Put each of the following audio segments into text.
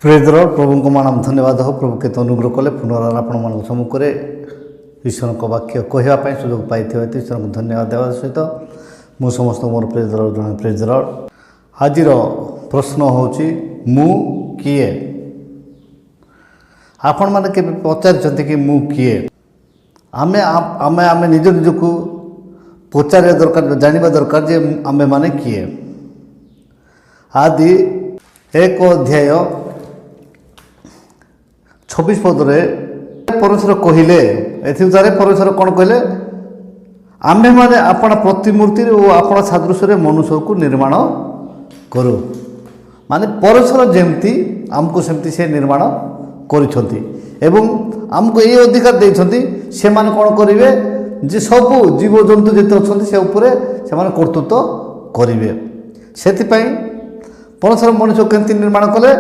Praise the Lord प्रभु को मान धन्यवाद हो प्रभु केत अनुग्रह कले पुनराय आपण मान सम्मुखें ईश्वर को वाक्य कहवाई सुजोग पाई ईश्वर को धन्यवाद देवा सहित मु समस्त मोर प्रेज द लॉर्ड जन प्रेज द लॉर्ड। आज प्रश्न होची मु किए। आपण माने के पचार कि मु किए। आमे आमे आमे निज निज को पचारे दरकार जानिबा दरकार जे आमे माने किए। आदि एक अध्याय 26 पदरे परमेश्वर कहले एथारे परमेश्वर कौन कहले आम्भे माने आपण प्रतिमूर्ति और आपण सादृश्य मनुष्य को निर्माण करू। माने परमेश्वर जेमती आमको सेमती से निर्माण करिसंती एवं आमको ये अधिकार देइसंती से माने कौन करिवे जे सब जीव जंतु जेते अछंती से ऊपर से माने कर्तृत्व करिवे। सेति पई परमेश्वर मनुष्य केमती निर्माण कले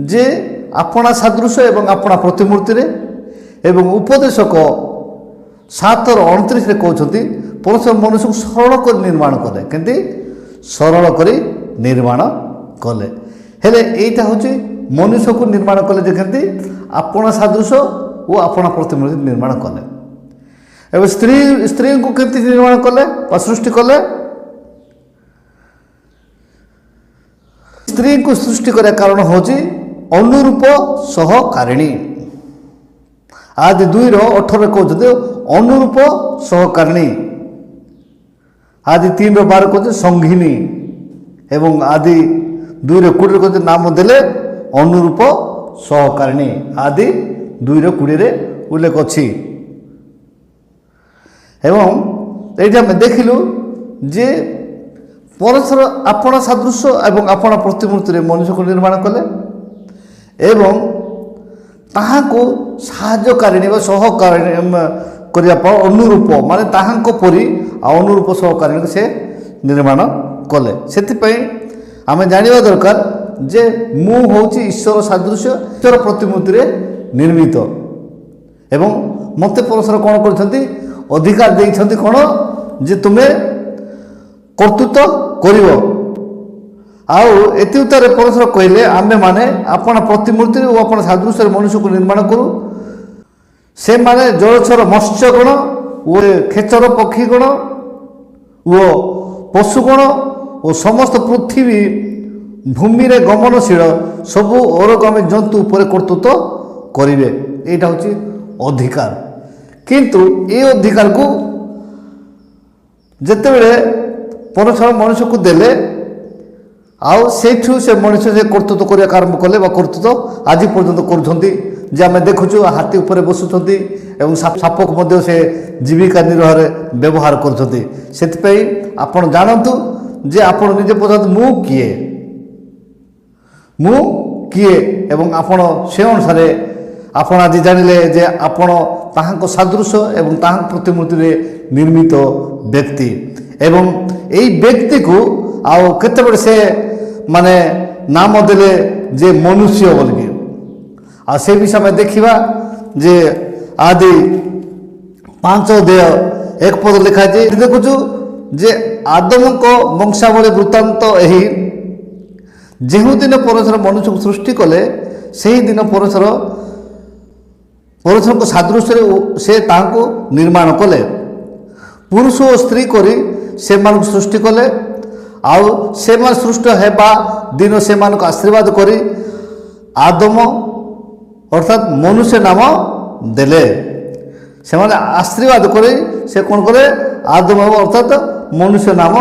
जे आपणा सादृश्य एवं आपणा प्रतिमूर्ति एवं उपदेशक 7:29 कहते परमेश्वर मनुष्य को सरल कर निर्माण कले केमती सरल कर निर्माण कले हेले एटा होची मनुष्य को निर्माण कले जे केमती आपणा सादृश्य और आपणा प्रतिमूर्ति निर्माण कले। एवं स्त्री को केमती निर्माण कले वा सृष्टि कले। स्त्री को सृष्टि करे कारण होची अनुरूप सहकारिणी। आदि 2:18 कहते अनुरूप सहकारिणी। आदि 3:12 कहते संघिनी एवं आदि 2:20 कहते नाम देले अनुरूप सहकारिणी। आदि 2:20 उल्लेख अच्छी एवं ये आम देखिलु जे परमेश्वर आपण सादृश्य एवं आपण प्रतिमूर्ति मनुष्य को निर्माण कले एवं ताहाको साहाय्यकारिणी व सहकारिणी करने अनुरूप माने ताहाको परी अनुरूप सहकारिणी से निर्माण कले। सेतिपई आमे जानिबा दरकार जे मु होची ईश्वर सादृश्य ईश्वर प्रतिमूर्ति निर्मित एवं मते परमेश्वर कोन करछंती अधिकार देइछंती कोन जे तुमे कर्तृत्व करिवो। आउ एति उत्तर परमेश्वर कहले आमे माने आपण प्रतिमूर्ति और आपण सादृश्य मनुष्य को निर्माण करू। से माने जलचर मत्स्यगण ओ खेचर पक्षीगण ओ पशुगण और समस्त पृथ्वी भूमि रे गमनशील सबु अरगामी जंतु उपर कर्तृत्व करिवे। एटा होची अधिकार किंतु ए अधिकार को जेतेबेले परमेश्वर मनुष्य को देले आउ सेठू से मनुष्य से कर्तृत्व करने आरंभ कले कर्तृत्व आज पर्यंत करुँच जे आम देखुचु हाथी उपर बसुंट एवं साप को से जीविका निर्वाह व्यवहार कर। आपण जानतु जे आपण निजे पचारतु मु किए एवं आपण से अनुसार आपण आज जानिले जे आपण ताहाको सादृश्य एवं ताहा प्रतिमूर्ति निर्मित व्यक्ति एवं यही व्यक्ति को आउ केते से माने नाम देले जे मनुष्य बोलिकी आ से विषय में देखिबा जे आदि 5:1 पद लिखा जे देखुछु जे आदम को वंशावली वृत्तांत एही जेहु दिन परमेश्वर मनुष्य को सृष्टि कले सही दिन परमेश्वर को सादृश्य से ताको निर्माण कले पुरुष और स्त्री करी से मान सृष्टि कले आउ से मान सृष्टि हेबा दिन से मान को आशीर्वाद करी आदम अर्थात मनुष्य नाम देले से माने आशीर्वाद करी से कौन करे आदम अर्थात मनुष्य नाम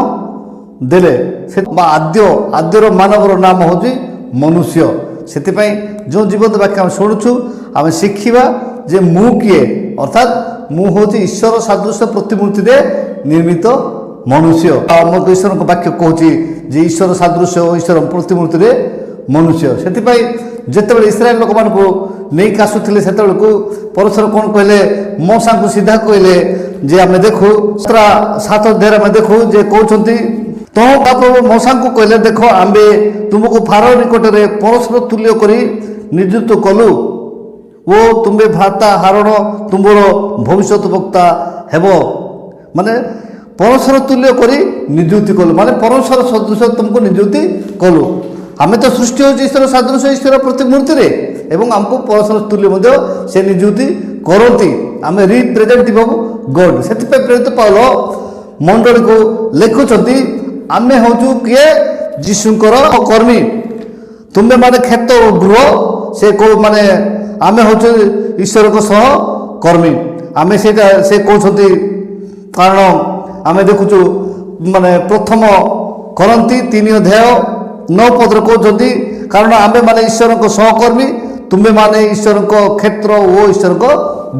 देले से आद्यर मानवर नाम होची मनुष्य। सेति पई जो जीवन वाक्य हम शुणुछु आम शिखिबा जे मु किए अर्थात मु होची ईश्वर सादृश्य प्रतिमूर्ति निर्मित मनुष्य। आम ईश्वर को वाक्य कहूँ जे ईश्वर सादृश्य और ईश्वर प्रतिमूर्ति मनुष्य। से जिते इस्राएल लोक मान नहीं आसुले से परमेश्वर कौन कहले मौसा को सीधा कहले जे आम देखु 7 अध्याय आम देखु जे कहते तो प्रभु मौसा को कहले देखो आम्बे तुमको फारो निकट में परस्पर तुल्य कर नियुक्त कलु वो तुम्बे भ्राता हारण तुमर भविष्य वक्ता हेब माने परमेश्वर तुल्य करी नियुक्ति कलु माने परमेश्वर सदृश तुमको नियुक्ति कलु ଆମେ ତ ସୃଷ୍ଟି ହେଉଛି ଈଶ୍ୱର ସାଦୃଶ୍ୟ ଈଶ୍ୱର ପ୍ରତିମୂର୍ତ୍ତିରେ ଏବଂ ଆମକୁ ପରସ୍ପର ତୁଲ୍ୟ ମଧ୍ୟ ସେ ନିଯୁକ୍ତି କରନ୍ତି। ଆମେ ରିପ୍ରେଜେଣ୍ଟେଟିଭ୍ ଅଫ୍ ଗଡ୍। ସେଥିପାଇଁ ପ୍ରେରିତ ପାଉଲ ମଣ୍ଡଳୀକୁ ଲେଖୁଛନ୍ତି ଆମେ ହେଉଛୁ କିଏ? ଯୀଶୁଙ୍କର କର୍ମୀ। ତୁମେମାନେ କ୍ଷେତ ଓ ଗୃହ ସେ ମାନେ ଆମେ ହେଉଛୁ ଈଶ୍ୱରଙ୍କ ସହ କର୍ମୀ। ଆମେ ସେଇଟା ସେ କହୁଛନ୍ତି କାରଣ ଆମେ ଦେଖୁଛୁ ମାନେ ପ୍ରଥମ କରନ୍ତି 3:9 କହୁଛନ୍ତି କାରଣ ଆମେମାନେ ଈଶ୍ୱରଙ୍କ ସହକର୍ମୀ, ତୁମେମାନେ ଈଶ୍ୱରଙ୍କ କ୍ଷେତ୍ର ଓ ଈଶ୍ୱରଙ୍କ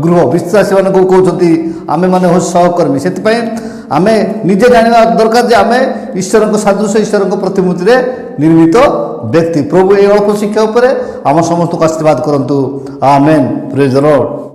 ଗୃହ। ବିଶ୍ୱାସୀମାନଙ୍କୁ କହୁଛନ୍ତି ଆମେମାନେ ହେଉଛୁ ସହକର୍ମୀ। ସେଥିପାଇଁ ଆମେ ନିଜେ ଜାଣିବା ଦରକାର ଯେ ଆମେ ଈଶ୍ୱରଙ୍କ ସାଦୃଶ୍ୟ ଈଶ୍ୱରଙ୍କ ପ୍ରତିମୂର୍ତ୍ତିରେ ନିର୍ମିତ ବ୍ୟକ୍ତି। ପ୍ରଭୁ ଏହି ଅଳ୍ପ ଶିକ୍ଷା ଉପରେ ଆମ ସମସ୍ତଙ୍କୁ ଆଶୀର୍ବାଦ କରନ୍ତୁ। ଆମେନ୍। ପ୍ରେଜ୍ ଦ ଲର୍ଡ।